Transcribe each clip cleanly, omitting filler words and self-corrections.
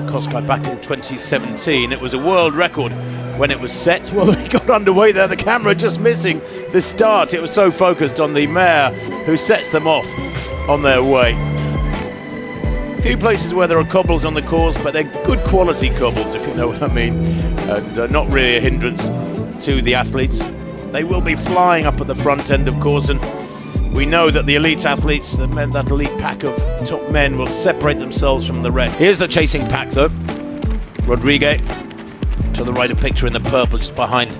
Koskai back in 2017. It was a world record when it was set. Well, he got underway there, the camera just missing the start. It was so focused on the mare who sets them off on their way. A few places where there are cobbles on the course, but they're good quality cobbles, if you know what I mean, and not really a hindrance to the athletes. They will be flying up at the front end, of course, and we know that the elite athletes, that elite pack of top men, will separate themselves from the rest. Here's the chasing pack, though. Rodrigue, to the right, a picture in the purple just behind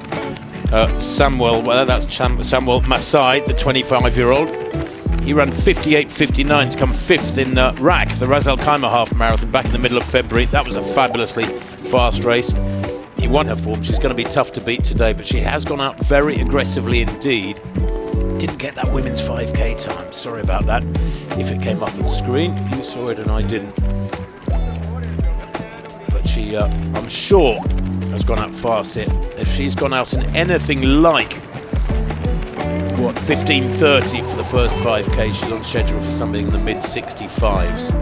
Samuel. Well, that's Samuel Masai, the 25-year-old. He ran 58.59 to come fifth in RAK, the Ras Al Khaimah Half Marathon, back in the middle of February. That was a fabulously fast race. He won her form. She's going to be tough to beat today, but she has gone out very aggressively indeed. Didn't get that women's 5k time, sorry about that. If it came up on the screen, you saw it and I didn't. But she, I'm sure, has gone out fast here. If she's gone out in anything like, 15:30 for the first 5k, she's on schedule for something in the mid-65s.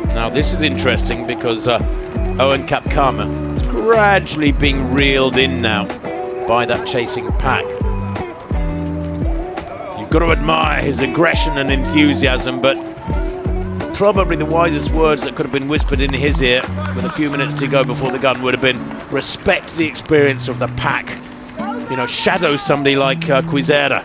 Now this is interesting because Owen Kapkama is gradually being reeled in now by that chasing pack. Got to admire his aggression and enthusiasm, but probably the wisest words that could have been whispered in his ear with a few minutes to go before the gun would have been, respect the experience of the pack. You know, shadow somebody like Kwizera.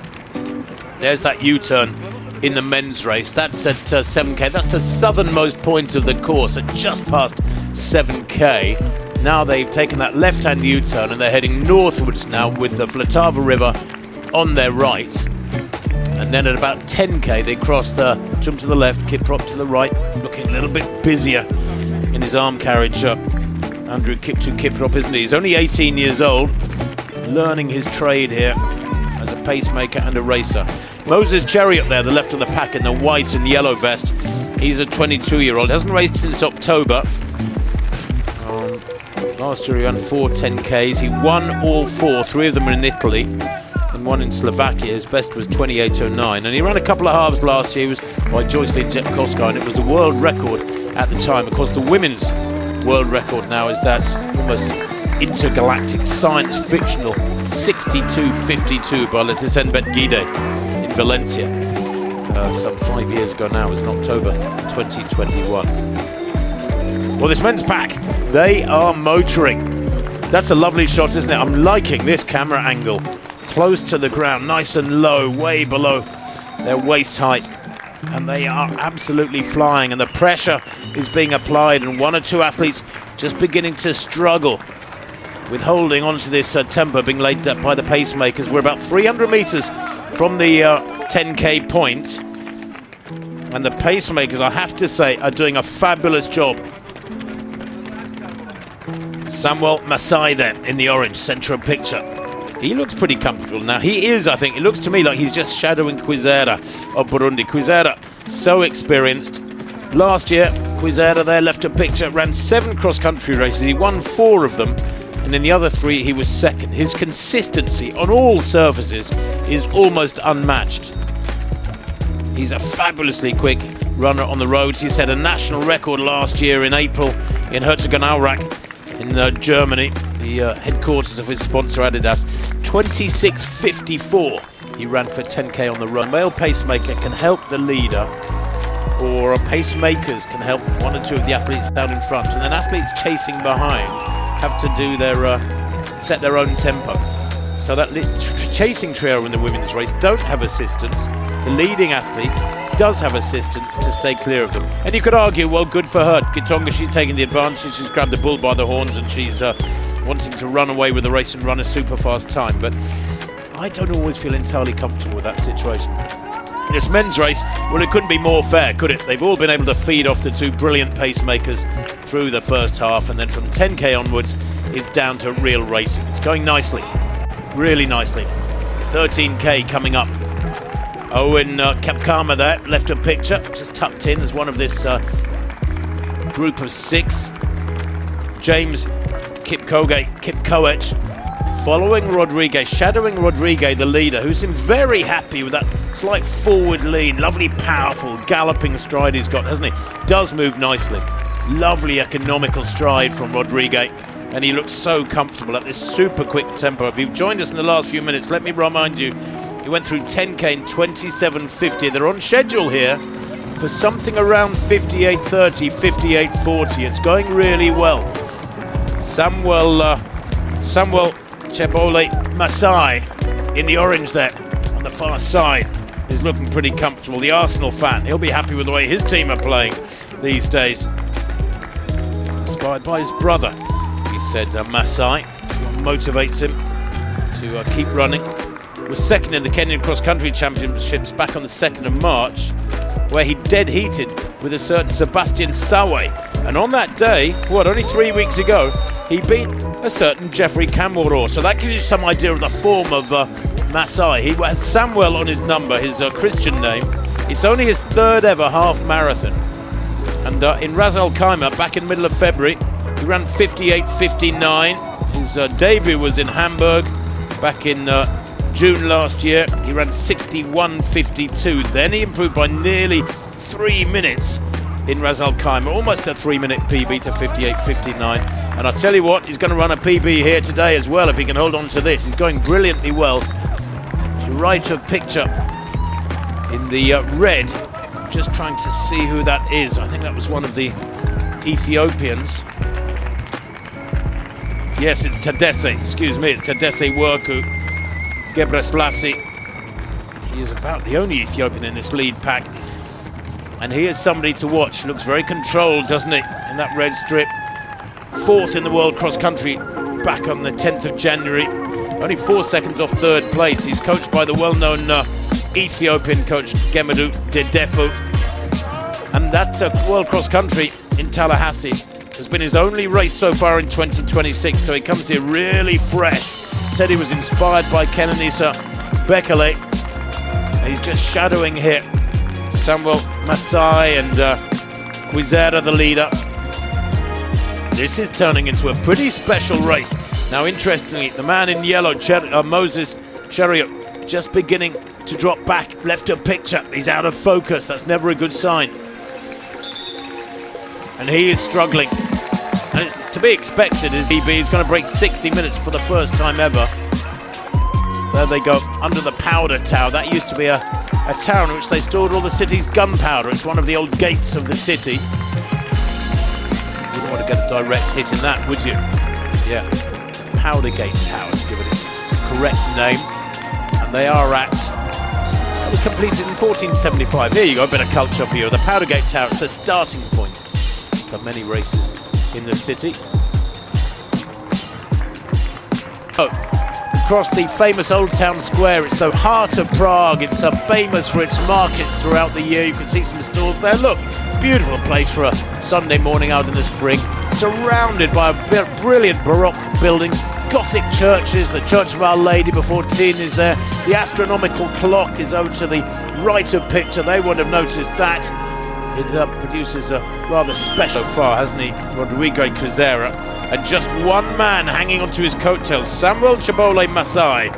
There's that U-turn in the men's race. That's at 7k. That's the southernmost point of the course at just past 7k. Now they've taken that left-hand U-turn and they're heading northwards now with the Vltava River on their right. And then at about 10k they cross the jump to the left, Kiprop to the right, looking a little bit busier in his arm carriage. Andrew Kiprop, isn't he? He's only 18 years old, learning his trade here as a pacemaker and a racer. Moses Cherry up there, the left of the pack in the white and yellow vest. He's a 22-year-old, hasn't raced since October. Last year he ran 4 10Ks. He won all 4, 3 of them in Italy and 1 in Slovakia. His best was 28.09, and he ran a couple of halves last year. He was by Joycelyn Jepkowska, and it was a world record at the time. Of course, the women's world record now is that almost intergalactic science fictional 62.52 by Letisenbet Guide in Valencia. Some 5 years ago now, it was in October 2021. Well, this men's pack, they are motoring. That's a lovely shot, isn't it? I'm liking this camera angle. Close to the ground, nice and low, way below their waist height. And they are absolutely flying, and the pressure is being applied, and 1 or 2 athletes just beginning to struggle with holding onto this tempo being laid up by the pacemakers. We're about 300 meters from the 10k point, and the pacemakers, I have to say, are doing a fabulous job. Samuel Masai there in the orange, central picture. He looks pretty comfortable now. He is, I think. It looks to me like he's just shadowing Kwizera of Burundi. Kwizera, so experienced. Last year, Kwizera there left a picture, ran 7 cross-country races. He won 4 of them, and in the other 3 he was second. His consistency on all surfaces is almost unmatched. He's a fabulously quick runner on the roads. He set a national record last year in April in Herzogenaurach in Germany, the headquarters of his sponsor Adidas. 26.54 he ran for 10k on the run. Male pacemaker can help the leader, or pacemakers can help 1 or 2 of the athletes down in front, and then athletes chasing behind have to do their set their own tempo. So that chasing trio in the women's race don't have assistance. The leading athlete does have assistance to stay clear of them. And you could argue, well, good for her. Gitonga, she's taking the advantage. She's grabbed the bull by the horns, and she's wanting to run away with the race and run a super fast time. But I don't always feel entirely comfortable with that situation. This men's race, well, it couldn't be more fair, could it? They've all been able to feed off the 2 brilliant pacemakers through the first half, and then from 10k onwards is down to real racing. It's going nicely, really nicely. 13k coming up. Owen Kapkama there left a picture, just tucked in as one of this group of 6. James Kipkoech following Rodrigue, shadowing Rodrigue, the leader, who seems very happy with that slight forward lean. Lovely, powerful, galloping stride he's got, hasn't he? Does move nicely. Lovely economical stride from Rodrigue, and he looks so comfortable at this super quick tempo. If you've joined us in the last few minutes, let me remind you, he went through 10k in 27.50. They're on schedule here for something around 58.30, 58.40. It's going really well. Samuel Chebole Masai in the orange there on the far side is looking pretty comfortable. The Arsenal fan, he'll be happy with the way his team are playing these days. Inspired by his brother, he said, Masai. Motivates him to keep running. Was second in the Kenyan Cross Country Championships back on the 2nd of March, where he dead heated with a certain Sebastian Sawe. And on that day, only 3 weeks ago, he beat a certain Jeffrey Kamwaro. So that gives you some idea of the form of Masai. He has Samuel on his number, his Christian name. It's only his 3rd ever half marathon. And in Ras Al Khaimah, back in the middle of February, he ran 58.59. His debut was in Hamburg back in June last year. He ran 61.52. Then he improved by nearly 3 minutes in Ras Al Khaimah, almost a 3-minute PB to 58.59. And I'll tell you what, he's going to run a PB here today as well if he can hold on to this. He's going brilliantly well. To the right of picture in the red, just trying to see who that is. I think that was one of the Ethiopians. Yes, it's Tadesse, excuse me, it's Tadesse Worku Gebreselassie. He is about the only Ethiopian in this lead pack. And he is somebody to watch. Looks very controlled, doesn't he, in that red strip. 4th in the World Cross Country back on the 10th of January. Only 4 seconds off 3rd place. He's coached by the well-known Ethiopian coach Gemadu Dedefu. And that World Cross Country in Tallahassee has been his only race so far in 2026, so he comes here really fresh. Said he was inspired by Kenenisa Bekele. He's just shadowing here Samuel Masai and Kwizera, the leader. This is turning into a pretty special race. Now, interestingly, the man in yellow, Moses Chariot, just beginning to drop back, left of picture. He's out of focus. That's never a good sign. And he is struggling. And it's to be expected as PB is going to break 60 minutes for the first time ever. There they go, under the powder tower. That used to be a tower in which they stored all the city's gunpowder. It's one of the old gates of the city. You wouldn't want to get a direct hit in that, would you? Yeah, Powdergate Tower to give it its correct name. And they are at, they were completed in 1475. Here you go, a bit of culture for you. The Powdergate Tower, it's the starting point for many races in the city. Across the famous Old Town Square, it's the heart of Prague. It's famous for its markets throughout the year. You can see some stalls there. Look, beautiful place for a Sunday morning out in the spring. Surrounded by a brilliant Baroque buildings, Gothic churches. The Church of Our Lady before Teen is there. The astronomical clock is over to the right of picture. They wouldn't have noticed that. It produces a rather special so far, hasn't he, Rodrigue Kwizera? And just one man hanging onto his coattails, Samuel Chebole Masai,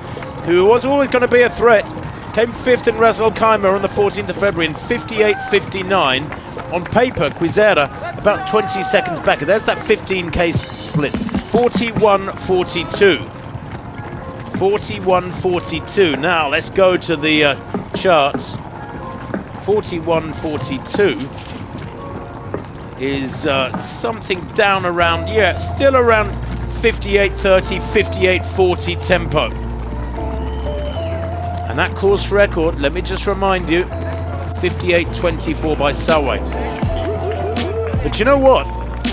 who was always going to be a threat. Came 5th in Ras Al Khaimah on the 14th of February in 58.59. On paper, Kwizera about 20 seconds back. There's that 15k split. 41.42. 41.42. Now let's go to the charts. 41.42 is something down around, still around 58.30, 58.40 tempo. And that course record, let me just remind you, 58.24 by Sawe. But you know what?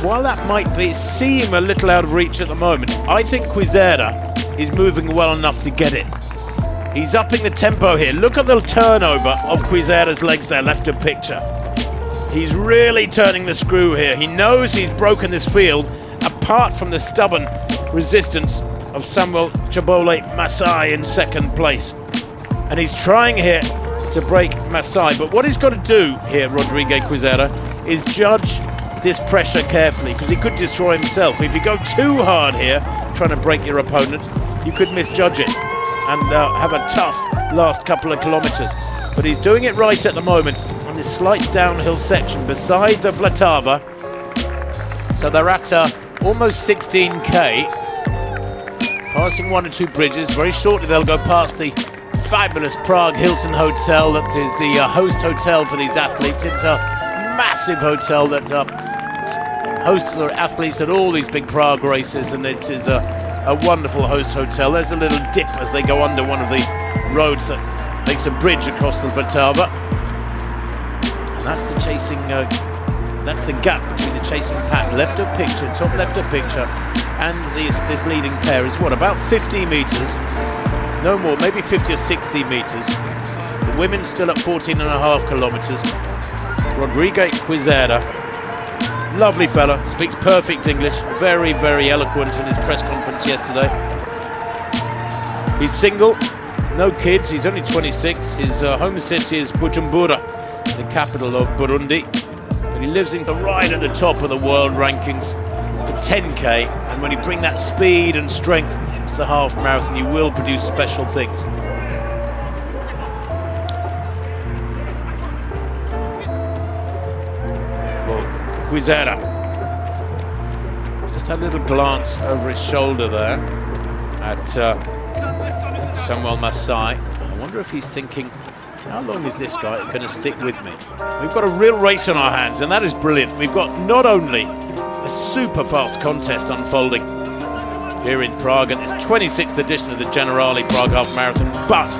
While that might seem a little out of reach at the moment, I think Kwizera is moving well enough to get it. He's upping the tempo here. Look at the turnover of Kwizera's legs there, left of picture. He's really turning the screw here. He knows he's broken this field, apart from the stubborn resistance of Samuel Chebole Masai in 2nd place. And he's trying here to break Masai. But what he's got to do here, Rodrigue Kwizera, is judge this pressure carefully, because he could destroy himself. If you go too hard here, trying to break your opponent, you could misjudge it and have a tough last couple of kilometres. But he's doing it right at the moment on this slight downhill section beside the Vltava. So they're at almost 16k, passing one or two bridges. Very shortly they'll go past the fabulous Prague Hilton Hotel that is the host hotel for these athletes. It's a massive hotel that hosts the athletes at all these big Prague races, and it is a wonderful host hotel. There's a little dip as they go under one of the roads that makes a bridge across the Vltava, and that's the chasing that's the gap between the chasing pack. Left of picture, top left of picture, and this leading pair is what, about 50 meters, no more, maybe 50 or 60 meters. The women still at 14.5 kilometers. Rodrigue Kwizera, lovely fella, speaks perfect English, very, very eloquent in his press conference yesterday. He's single, no kids, he's only 26. His home city is Bujumbura, the capital of Burundi. But he lives right at the top of the world rankings for 10k, and when you bring that speed and strength into the half marathon, you will produce special things. Kwizera just had a little glance over his shoulder there at Samuel Masai. I wonder if he's thinking, how long is this guy going to stick with me? We've got a real race on our hands, and that is brilliant. We've got not only a super fast contest unfolding here in Prague at this 26th edition of the Generali Prague Half Marathon, but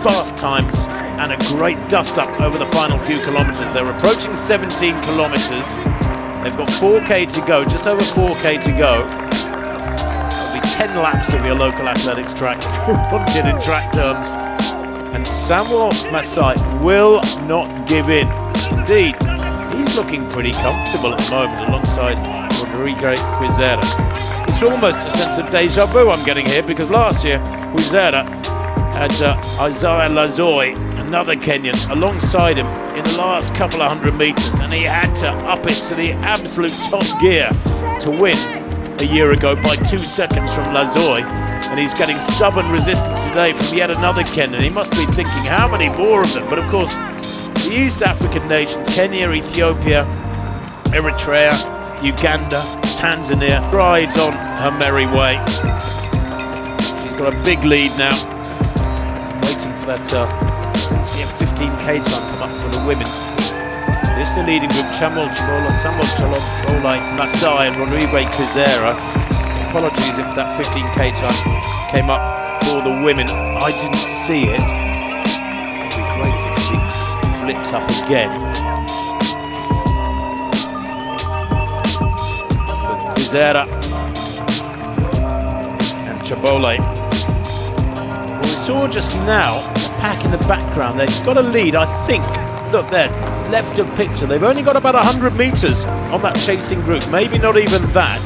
fast times and a great dust-up over the final few kilometres. They're approaching 17 kilometres. They've got 4k to go, just over 4k to go. That'll be 10 laps of your local athletics track, if you want it in track terms. And Samuel Masai will not give in. Indeed, he's looking pretty comfortable at the moment alongside Rodrigue Kwizera. It's almost a sense of deja vu I'm getting here, because last year Kwizera had Isaiah Lazoi, another Kenyan, alongside him in the last couple of 100 meters, and he had to up it to the absolute top gear to win a year ago by 2 seconds from Lazoi, and he's getting stubborn resistance today from yet another Kenyan. He must be thinking, how many more of them? But of course, the East African nations, Kenya, Ethiopia, Eritrea, Uganda, Tanzania, rides on her merry way. She's got a big lead now, waiting for that. Didn't see a 15k time come up for the women. This is the leading group: Samuel Cholola, Masai and Rodrigue Kwizera. Apologies if that 15k time came up for the women. I didn't see it. It'd be great if it could be flipped up again. But Kwizera and Chobole. Well, we saw just now pack in the background. They've got a lead, I think. Look there, left of picture. They've only got about 100 meters on that chasing group, maybe not even that.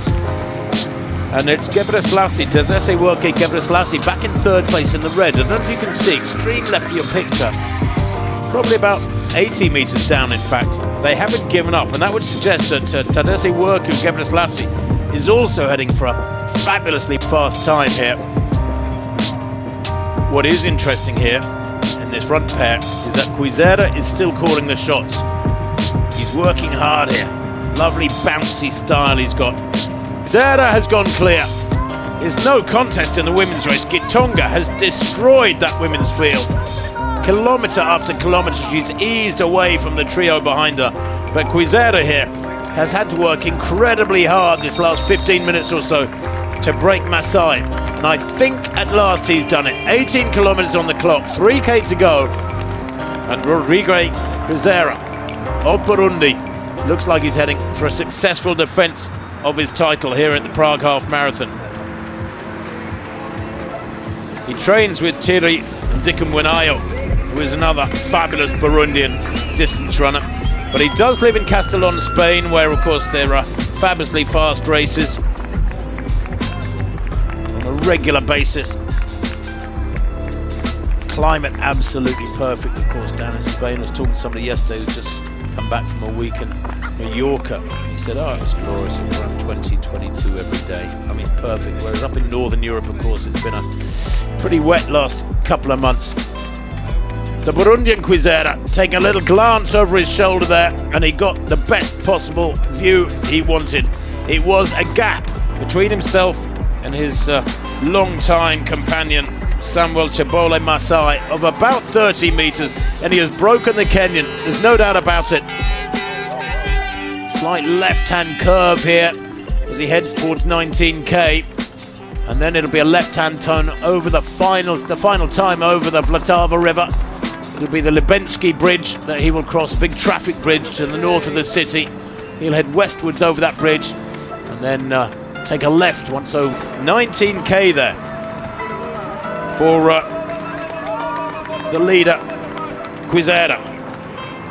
And it's Gebreselassie, Tezese Worke Gebreselassie, back in third place in the red. I don't know if you can see, extreme left of your picture. Probably about 80 meters down, in fact. They haven't given up, and that would suggest that Tezese Worke Gebreselassie is also heading for a fabulously fast time here. What is interesting here in this front pair is that Kwizera is still calling the shots. He's working hard here. Lovely bouncy style he's got. Kwizera has gone clear. There's no contest in the women's race. Gitonga has destroyed that women's field. Kilometre after kilometre, she's eased away from the trio behind her. But Kwizera here has had to work incredibly hard this last 15 minutes or so to break Masai. And I think at last he's done it. 18 kilometres on the clock, 3k to go. And Rodrigue Kwizera of Burundi looks like he's heading for a successful defence of his title here at the Prague Half Marathon. He trains with Thierry Ndikumwenayo, who is another fabulous Burundian distance runner. But he does live in Castellón, Spain, where of course there are fabulously fast races on a regular basis. Climate absolutely perfect, of course, down in Spain. I was talking to somebody yesterday who's just come back from a week in Mallorca. He said, oh, it was glorious, it was around 20, 22 every day. I mean, perfect. Whereas up in Northern Europe, of course, it's been a pretty wet last couple of months. The Burundian Kwizera taking a little glance over his shoulder there, and he got the best possible view he wanted. It was a gap between himself and his long-time companion Samuel Chebole Masai of about 30 meters, and he has broken the Kenyan, there's no doubt about it. Slight left-hand curve here as he heads towards 19k, and then it'll be a left-hand turn over the final time over the Vltava River. It'll be the Lubensky Bridge that he will cross, big traffic bridge to the north of the city. He'll head westwards over that bridge and then take a left once over 19k there for the leader Kwizera.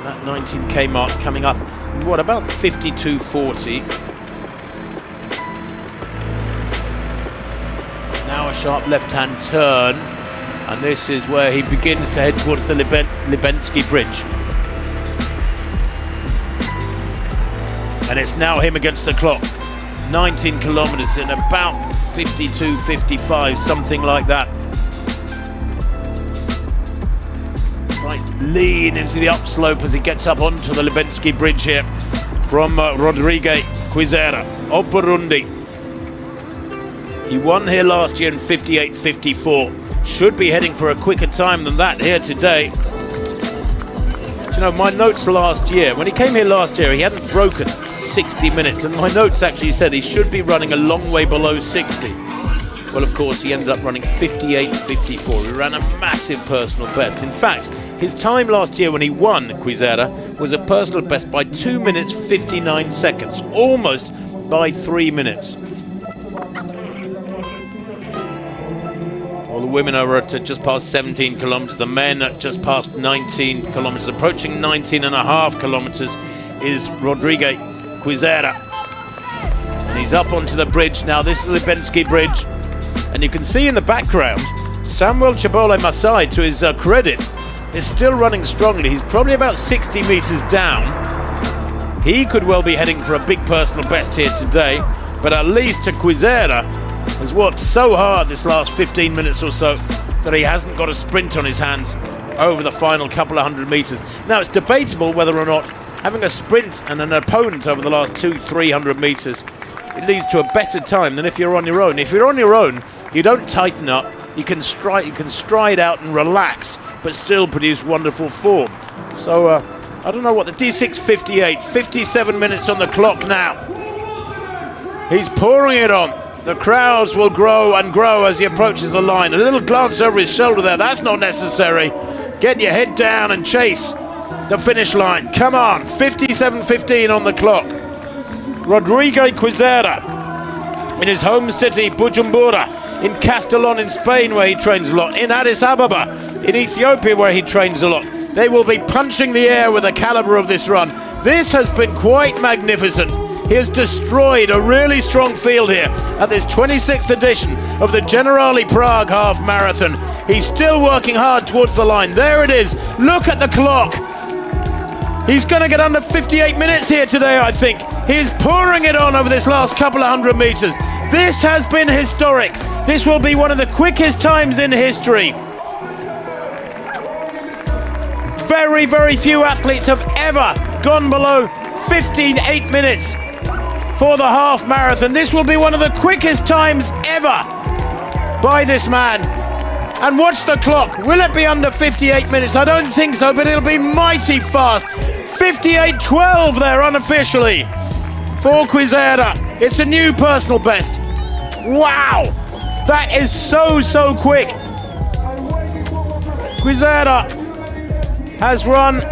That 19k mark coming up in what, about 52.40. Now a sharp left-hand turn, and this is where he begins to head towards the Lubensky Bridge. And it's now him against the clock. 19 kilometers in about 52.55, something like that. Slight lean into the upslope as he gets up onto the Lubensky Bridge here from Rodrigue Kwizera of Burundi. He won here last year in 58.54. Should be heading for a quicker time than that here today. You know, my notes last year, when he came here last year, he hadn't broken 60 minutes, and my notes actually said he should be running a long way below 60. Well, of course, he ended up running 58.54. He ran a massive personal best. In fact, his time last year when he won Kwizera was a personal best by 2 minutes 59 seconds, almost by 3 minutes. Well, the women are at just past 17 kilometers, the men at just past 19 kilometers. Approaching 19.5 kilometers is Rodrigue Kwizera. And he's up onto the bridge now. This is the Lubensky Bridge. And you can see in the background, Samuel Chebole Masai, to his credit, is still running strongly. He's probably about 60 meters down. He could well be heading for a big personal best here today, but at least Kwizera has worked so hard this last 15 minutes or so that he hasn't got a sprint on his hands over the final couple of hundred meters. Now, it's debatable whether or not having a sprint and an opponent over the last 200-300 meters, it leads to a better time than if you're on your own. If you're on your own, you don't tighten up, you can stride out and relax, but still produce wonderful form. So I don't know what the D6.58, 57 minutes on the clock now. He's pouring it on. The crowds will grow and grow as he approaches the line. A little glance over his shoulder there, that's not necessary. Get your head down and chase the finish line. Come on, 57.15 on the clock. Rodrigue Kwizera in his home city, Bujumbura, in Castellon in Spain, where he trains a lot, in Addis Ababa, in Ethiopia, where he trains a lot. They will be punching the air with the caliber of this run. This has been quite magnificent. He has destroyed a really strong field here at this 26th edition of the Generali Prague Half Marathon. He's still working hard towards the line. There it is. Look at the clock. He's going to get under 58 minutes here today, I think. He's pouring it on over this last couple of hundred meters. This has been historic. This will be one of the quickest times in history. Very, very few athletes have ever gone below 58 minutes for the half marathon. This will be one of the quickest times ever by this man. And watch the clock. Will it be under 58 minutes? I don't think so, but it'll be mighty fast. 58.12 there unofficially for Kwizera. It's a new personal best. Wow, that is so quick. Kwizera has run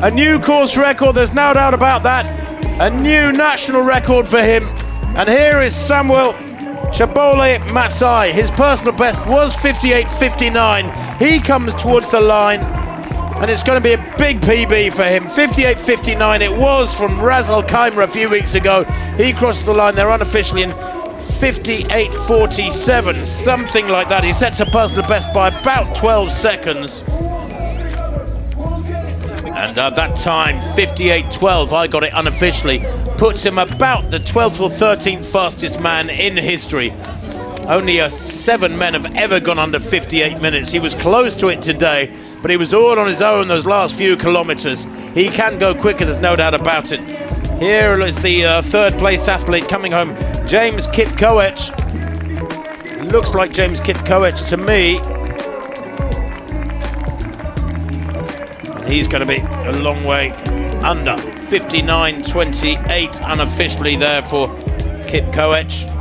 a new course record, there's no doubt about that. A new national record for him. And here is Samuel Chebole Masai. His personal best was 58.59. He comes towards the line, and it's going to be a big PB for him. 58.59 it was from Ras Al Khaimah a few weeks ago. He crosses the line there unofficially in 58.47, something like that. He sets a personal best by about 12 seconds. And at that time, 58.12, I got it unofficially, puts him about the 12th or 13th fastest man in history. Only 7 men have ever gone under 58 minutes. He was close to it today, but he was all on his own those last few kilometers. He can go quicker, there's no doubt about it. Here is the third place athlete coming home, James Kipkoech. Looks like James Kipkoech to me. And he's going to be a long way under. 59.28 unofficially there for Kipkoech.